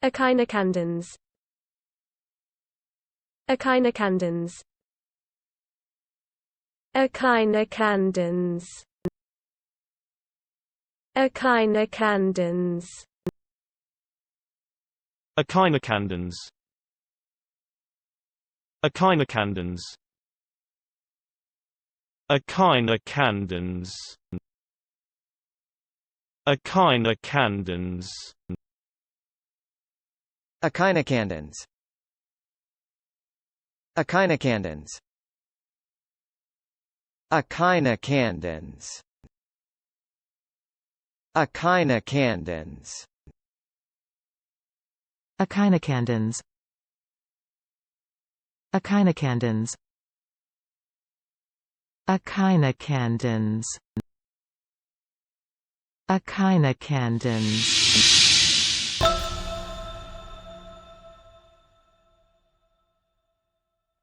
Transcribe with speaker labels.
Speaker 1: Echinocandins. Echinocandins. Echinocandins. Echinocandins.
Speaker 2: Echinocandins. Echinocandins. Echinocandins. Echinocandins.
Speaker 3: Echinocandins. Echinocandins. Echinocandins. Echinocandins.
Speaker 4: Echinocandins. Echinocandins. Echinocandins. Echinocandins.